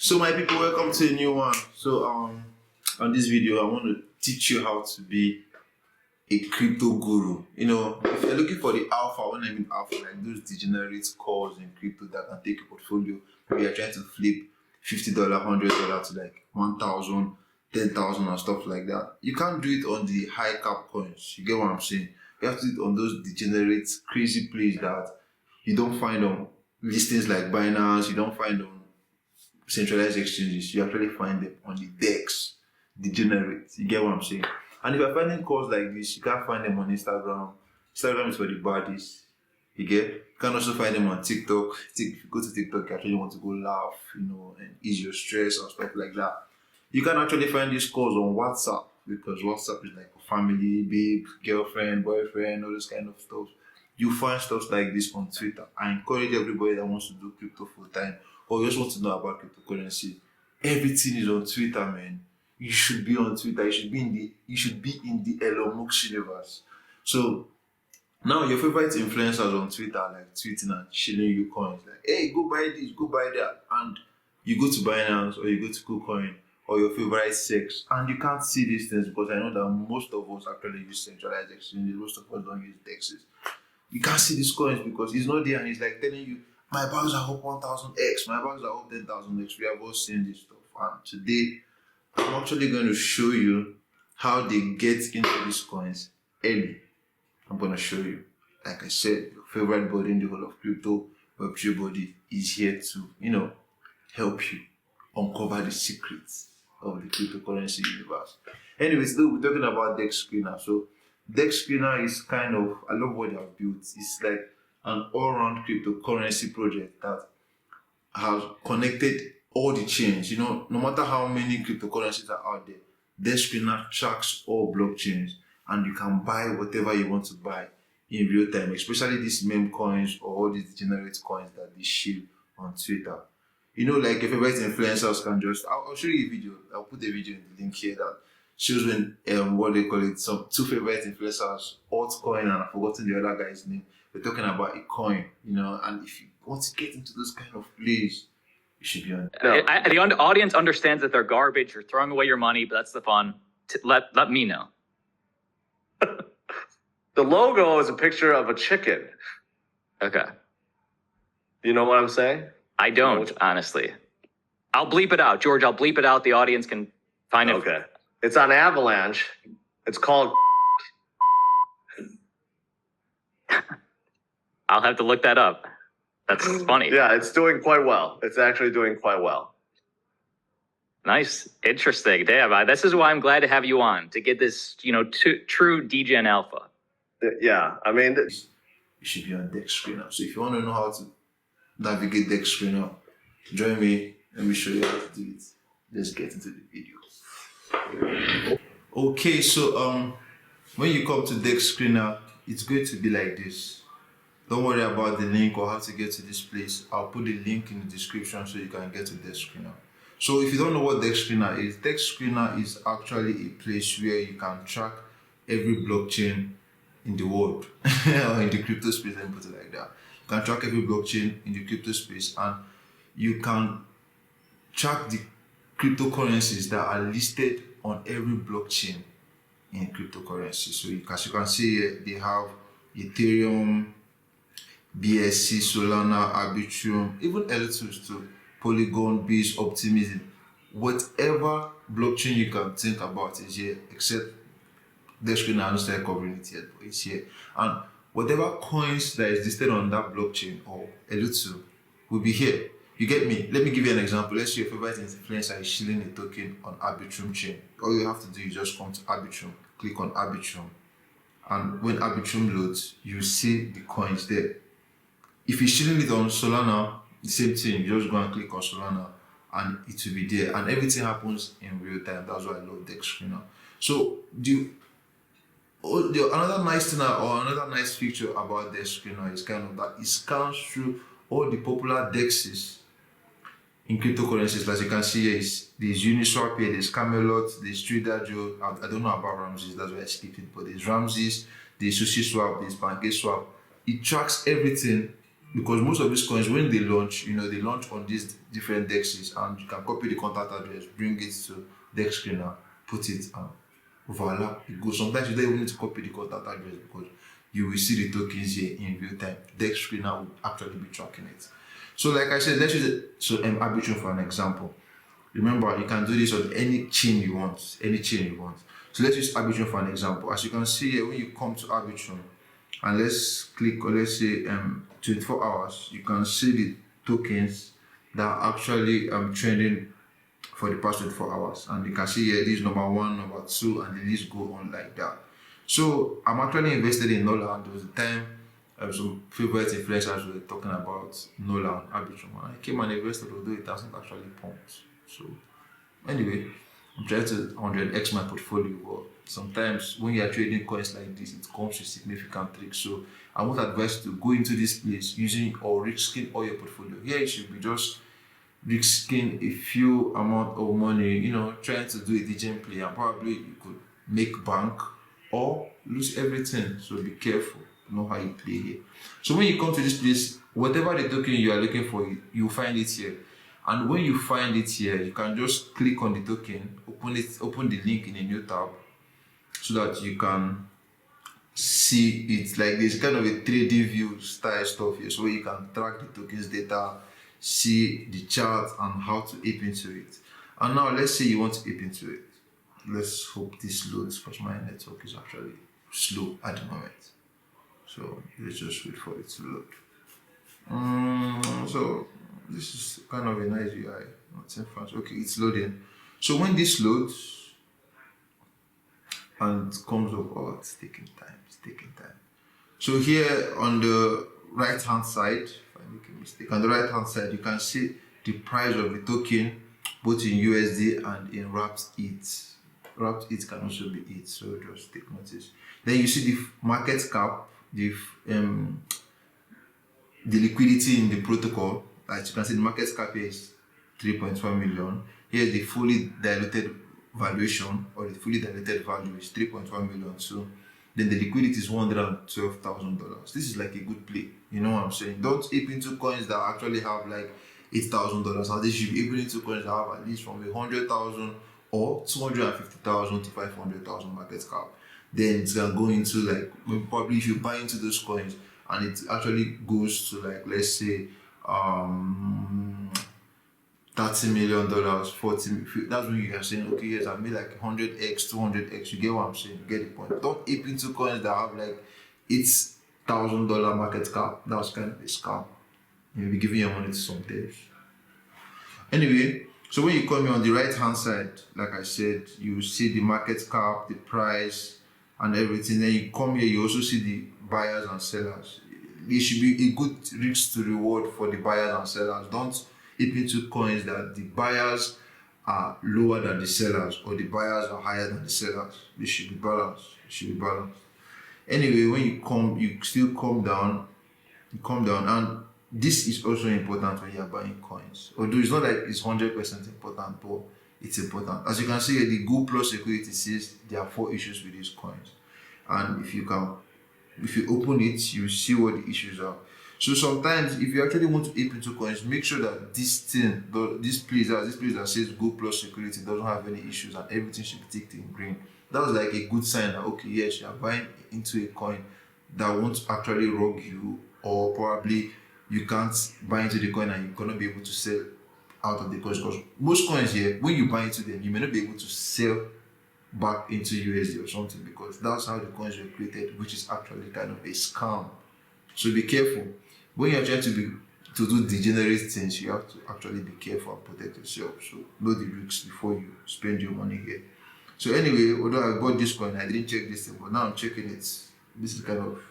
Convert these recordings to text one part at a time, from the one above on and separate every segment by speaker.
Speaker 1: So my people, welcome to a new one. So on this video, I want to teach you how to be a crypto guru. You know, if you're looking for the alpha, when I mean alpha, like those degenerate calls in crypto that can take your portfolio, maybe you're trying to flip $50, $100 to like 1,000, 10,000 and stuff like that. You can't do it on the high cap coins. You get what I'm saying? You have to do it on those degenerate, crazy plays that you don't find on listings like Binance, you don't find on centralized exchanges. You actually find them on the Dex, degenerate. You get what I'm saying? And if you're finding calls like this, you can't find them on Instagram. Instagram is for the baddies. You get? You can also find them on TikTok. If you go to TikTok, you actually want to go laugh, you know, and ease your stress and stuff like that. You can actually find these calls on WhatsApp, because WhatsApp is like a family, babe, girlfriend, boyfriend, all this kind of stuff. You find stuff like this on Twitter. I encourage everybody that wants to do crypto full time or just want to know about cryptocurrency. Everything is on Twitter, man. You should be on Twitter. You should be in the Elon Musk universe. So now your favorite influencers on Twitter, like tweeting and shilling you coins, like, hey, go buy this, go buy that, and you go to Binance or you go to KuCoin or your favorite sex, and you can't see these things because I know that most of us actually use centralized exchanges. Most of us don't use DEXs. You can't see these coins because it's not there, and it's like telling you, my bags are up 1,000x, my bags are up 10,000x. We have all seen this stuff, and today I'm actually going to show you how they get into these coins early. I'm going to show you. Like I said, your favorite body in the whole of crypto, Web3 body, is here to, you know, help you uncover the secrets of the cryptocurrency universe. Anyways, today we're talking about DexScreener. So DexScreener is kind of, I love what they have built. It's like an all-round cryptocurrency project that has connected all the chains. You know, no matter how many cryptocurrencies are out there, DexScreener tracks all blockchains, and you can buy whatever you want to buy in real time, especially these meme coins or all these degenerate coins that they shield on Twitter. You know, like your favorite influencers can just, I'll show you a video. I'll put a video in the link here that shows when, what they call it, some two favorite influencers, Altcoin, and I've forgotten the other guy's name. We're talking about a coin, you know, and if you want to get into those kind of plays, you should be on.
Speaker 2: The audience understands that they're garbage. You're throwing away your money, but that's the fun. Let me know.
Speaker 3: The logo is a picture of a chicken.
Speaker 2: Okay.
Speaker 3: You know what I'm saying?
Speaker 2: I don't, honestly. I'll bleep it out. George, I'll bleep it out. The audience can find it.
Speaker 3: Okay. It's on Avalanche. It's called...
Speaker 2: I'll have to look that up. That's funny.
Speaker 3: Yeah, it's doing quite well. It's actually doing quite well.
Speaker 2: Nice. Interesting. Damn, this is why I'm glad to have you on, to get this, you know, true Degen alpha.
Speaker 3: Yeah, I mean...
Speaker 1: You should be on DexScreener. So if you want to know how to navigate DexScreener, join me. Let me show you how to do it. Let's get into the video. Okay, so when you come to DexScreener, it's going to be like this. Don't worry about the link or how to get to this place. I'll put the link in the description so you can get to DexScreener. So if you don't know what DexScreener is actually a place where you can track every blockchain in the world or in the crypto space. Let me put it like that. You can track every blockchain in the crypto space, and you can track the cryptocurrencies that are listed on every blockchain in cryptocurrency. So as you can see here, they have Ethereum, BSC, Solana, Arbitrum, even L2s too, Polygon, Beast, Optimism. Whatever blockchain you can think about is here, except DexScreener hasn't started covering it yet, but it's here. And whatever coins that is listed on that blockchain or L2 will be here. You get me? Let me give you an example. Let's say your favorite influencer is shilling a token on Arbitrum chain. All you have to do is just come to Arbitrum, click on Arbitrum, and when Arbitrum loads, you see the coins there. If you're shilling it on Solana, the same thing. You just go and click on Solana, and it will be there. And everything happens in real time. That's why I love DexScreener. So another nice thing or another nice feature about DexScreener is kind of that it scans through all the popular DEXs in cryptocurrencies. As you can see here, there's Uniswap here, there's Camelot, there's Trader Joe. I don't know about Ramses, that's why I skipped it, but there's Ramses, there's SushiSwap, there's PancakeSwap. It tracks everything because most of these coins, when they launch, they launch on these different dexes, and you can copy the contact address, bring it to DexScreener, put it, and voila, it goes. Sometimes you don't even need to copy the contact address because you will see the tokens here in real time. DexScreener will actually be tracking it. So like I said, let's use it. So Arbitrum for an example. Remember, you can do this on any chain you want, So let's use Arbitrum for an example. As you can see here, when you come to Arbitrum, and let's click, or let's say 24 hours, you can see the tokens that are actually trending for the past 24 hours. And you can see here, this is number 1, number 2, and the list go on like that. So I'm actually invested in Nola, and there was a time some favorite influencers were talking about Nola and Arbitrum. And I came and invested, although it hasn't actually pumped. So anyway, I'm trying to 100x my portfolio, but sometimes when you are trading coins like this, it comes with significant tricks. So I would advise you to go into this place using or risking all your portfolio. Here you should be just risking a few amount of money, trying to do a Degen play, and probably you could make bank or lose everything. So be careful, know how you play here. So when you come to this place, whatever the token you are looking for, you find it here. And when you find it here, you can just click on the token, open the link in a new tab, so that you can see it. Like this kind of a 3D view style stuff here, so you can track the tokens data, see the chart, and how to ape into it. And now let's say you want to ape into it. Let's hope this loads, because my network is actually slow at the moment. So let's just wait for it to load. So this is kind of a nice UI, nothing fancy. Okay, it's loading. So when this loads and comes up, oh, it's taking time. So here on the right hand side, if I make a mistake, on the right hand side, you can see the price of the token, both in USD and in wrapped ETH. Wrapped ETH can also be ETH, so just take notice. Then you see the market cap, the liquidity in the protocol. As you can see, the market cap is 3.1 million. Here the fully diluted valuation, or the fully diluted value, is 3.1 million. So then the liquidity is $112,000. This is like a good play. You know what I'm saying? Don't ape into coins that actually have like $8,000. And they should be able into coins that have at least from 100,000 or 250,000 to 500,000 market cap. Then it's gonna go into like, probably if you buy into those coins and it actually goes to like, let's say $30 million, 40, that's when you are saying, okay, yes, I made like 100x, 200x. You get what I'm saying? You get the point. Don't ape into coins that have like $8,000 market cap. That's kind of a scam. You'll be giving your money to some devs. Anyway, so when you come here on the right hand side, like I said, you see the market cap, the price, and everything. Then you come here, you also see the buyers and sellers. It should be a good risk to reward for the buyers and sellers. Don't ape into coins that the buyers are lower than the sellers, or the buyers are higher than the sellers. They should be balanced. Anyway, when you come, you still come down, and this is also important when you are buying coins. Although it's not like it's 100% important, but it's important. As you can see here, the Go Plus security says there are 4 issues with these coins, and if you open it, you see what the issues are. So sometimes, if you actually want to ape into coins, make sure that this place that says Go Plus security doesn't have any issues, and everything should be ticked in green. That was like a good sign that, okay, yes, you are buying into a coin that won't actually rogue you, or probably you can't buy into the coin and you're gonna be able to sell out of the coins. Because most coins here, when you buy into them, you may not be able to sell back into USD or something, because that's how the coins were created, which is actually kind of a scam. So be careful. When you're trying to do degenerate things, you have to actually be careful and protect yourself. So know the risks before you spend your money here. So anyway, although I bought this coin, I didn't check this thing, but now I'm checking it. This is kind of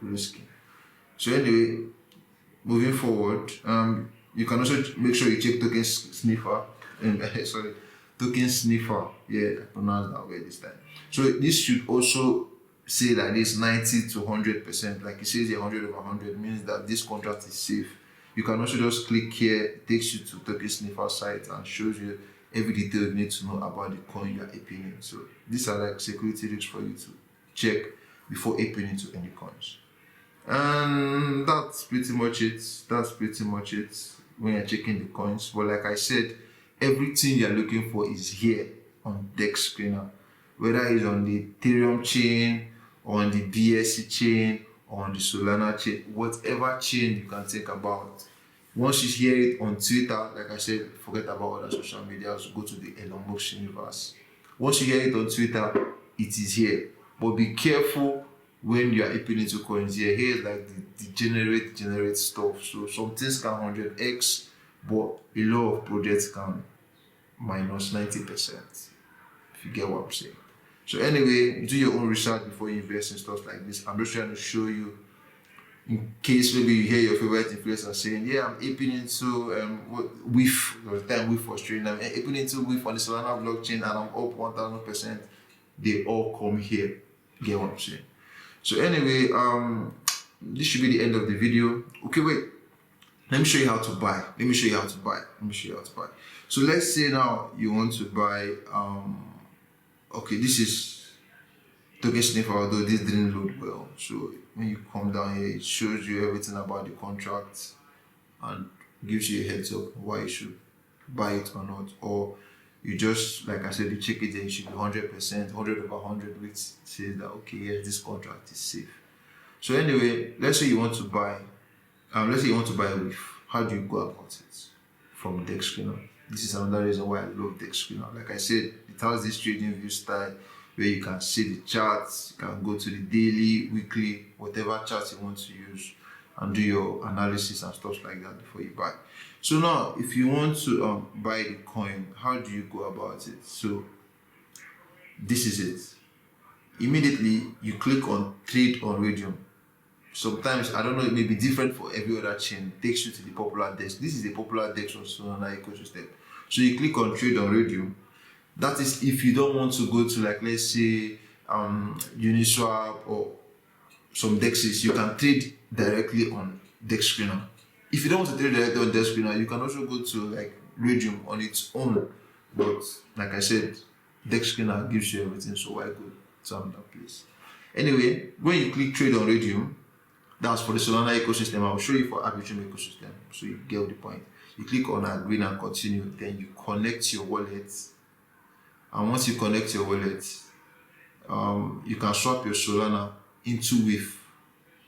Speaker 1: risky. So anyway, moving forward, you can also make sure you check token sniffer. Token sniffer. Yeah, I pronounced that way this time. So this should also say that it's 90 to 100%. Like it says 100 over 100 means that this contract is safe. You can also just click here, it takes you to token sniffer site and shows you every detail you need to know about the coin you are aping in. So these are like security risks for you to check before aping into any coins. And that's pretty much it. That's pretty much it when you're checking the coins. But like I said, everything you're looking for is here on DexScreener. Whether it's on the Ethereum chain, or on the BSC chain, or on the Solana chain, whatever chain you can think about. Once you hear it on Twitter, like I said, forget about other social media, go to the Elon Musk universe. Once you hear it on Twitter, it is here. But be careful when you are aping into coins here. Here's like the generate stuff. So some things can 100x, but a lot of projects can minus 90%. If you get what I'm saying. So anyway, do your own research before you invest in stuff like this. I'm just trying to show you, in case maybe you hear your favorite influencer saying, yeah, I'm aping into WIF, or time WIF for trading, I'm aping into WIF on the Solana blockchain and I'm up 1000%. They all come here. Get what I'm saying? So anyway, this should be the end of the video. Okay, wait. Let me show you how to buy. So let's say now you want to buy, okay, this is token sniffer, although this didn't load well. So when you come down here, it shows you everything about the contract and gives you a heads up why you should buy it or not. Or you just, like I said, you check it and it should be 100%, 100 over 100, which says that, okay, yes, this contract is safe. So anyway, let's say you want to buy, WIF. How do you go about it? From DexScreener. This is another reason why I love DexScreener. Like I said, it has this trading view style where you can see the charts, you can go to the daily, weekly, whatever charts you want to use and do your analysis and stuff like that before you buy. So now, if you want to buy the coin, how do you go about it? So this is it. Immediately, you click on Trade on Radium. Sometimes, I don't know, it may be different for every other chain. It takes you to the popular DEX. This is the popular DEX on Solana ecosystem. So you click on Trade on Radium. That is if you don't want to go to, like, let's say Uniswap or some DEXs, you can trade directly on DexScreener. If you don't want to trade directly on DexScreener, you can also go to like Radium on its own. But like I said, DexScreener gives you everything, so why go to another place? Anyway, when you click Trade on Radium, that's for the Solana ecosystem. I'll show you for Arbitrum ecosystem, so you get the point. You click on Agree and Continue, then you connect your wallet. And once you connect your wallet, you can swap your Solana into WIF.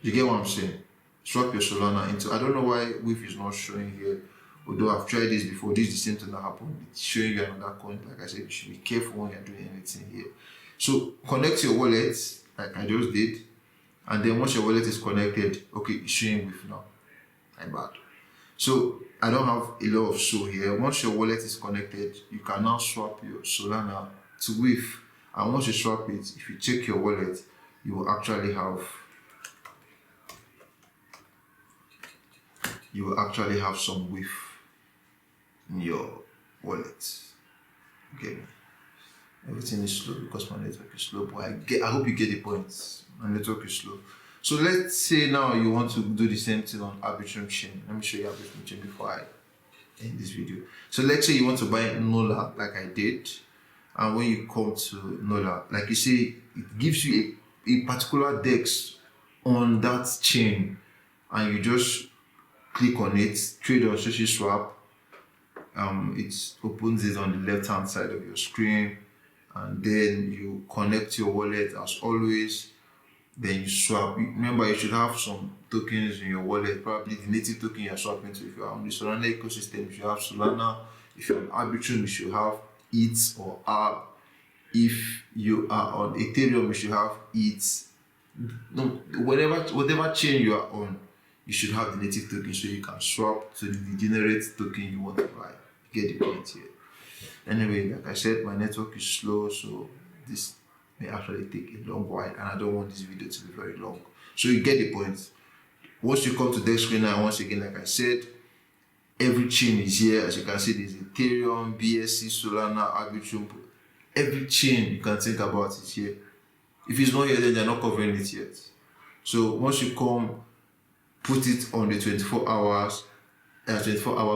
Speaker 1: You get what I'm saying? Swap your Solana into, I don't know why WIF is not showing here, although I've tried this before. This is the same thing that happened. It's showing you another coin. Like I said, you should be careful when you're doing anything here. So connect your wallet, like I just did. And then once your wallet is connected, okay, it's showing WIF now. I'm bad. So I don't have a lot of show here. Once your wallet is connected, you can now swap your Solana to WIF. And once you swap it, if you check your wallet, you will actually have some WIF in your wallet. Okay. Everything is slow because my network is slow, but I hope you get the point. My network is slow. So let's say now you want to do the same thing on Arbitrum chain. Let me show you Arbitrum chain before I end this video. So let's say you want to buy NOLA like I did. And when you come to NOLA, like you see, it gives you a particular DEX on that chain. And you just click on it, trade on SushiSwap. It opens it on the left hand side of your screen. And then you connect your wallet as always. Then you swap. Remember, you should have some tokens in your wallet, probably the native token you're swapping to. If you're on the Solana ecosystem, you should have Solana. If you're on Arbitrum, you should have ETH or ARB. If you are on Ethereum, you should have ETH. No, whatever chain you are on, you should have the native token so you can swap to the degenerate token you want to buy. Get the point here. Anyway, like I said, my network is slow, so this may actually take a long while, and I don't want this video to be very long. So you get the point. Once you come to DexScreener, once again, like I said, every chain is here. As you can see, there's Ethereum, BSC, Solana, Arbitrum. Every chain you can think about is here. If it's not here, then they're not covering it yet. So once you come, put it on the 24-hour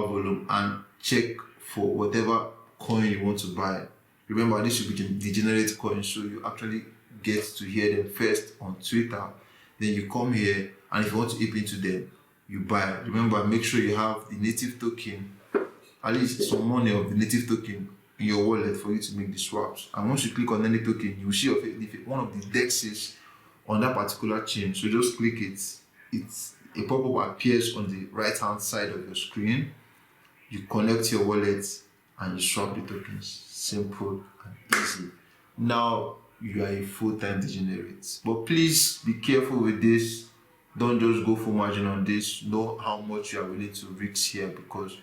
Speaker 1: volume and check for whatever coin you want to buy. Remember, this should be degenerate coins, so you actually get to hear them first on Twitter. Then you come here, and if you want to ape into them, you buy. Remember, make sure you have the native token, at least some money of the native token in your wallet for you to make the swaps. And once you click on any token, you will see one of the dexes on that particular chain. So just click it. A pop-up appears on the right hand side of your screen. You connect your wallet and you swap the tokens. Simple and easy. Now you are a full-time degenerate. But please be careful with this. Don't just go full margin on this. Know how much you are willing to risk here, because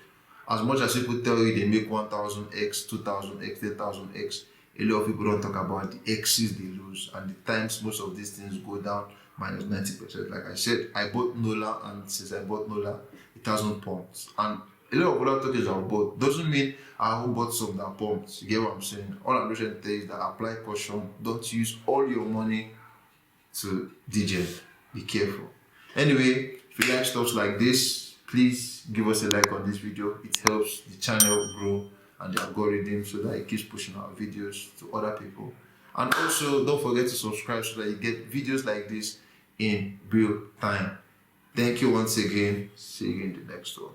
Speaker 1: as much as people tell you they make 1000x, 2000x, 10,000x, a lot of people don't talk about the x's they lose and the times most of these things go down minus 90%. Like I said, I bought NOLA, and since I bought NOLA, it hasn't pumped. And a lot of other tokens I've bought doesn't mean I haven't bought some that pumped. You get what I'm saying? All I'm trying to tell you is that apply caution. Don't use all your money to Degen. Be careful. Anyway, if you like stuff like this, please give us a like on this video. It helps the channel grow and the algorithm so that it keeps pushing our videos to other people. And also, don't forget to subscribe so that you get videos like this in real time. Thank you once again. See you in the next one.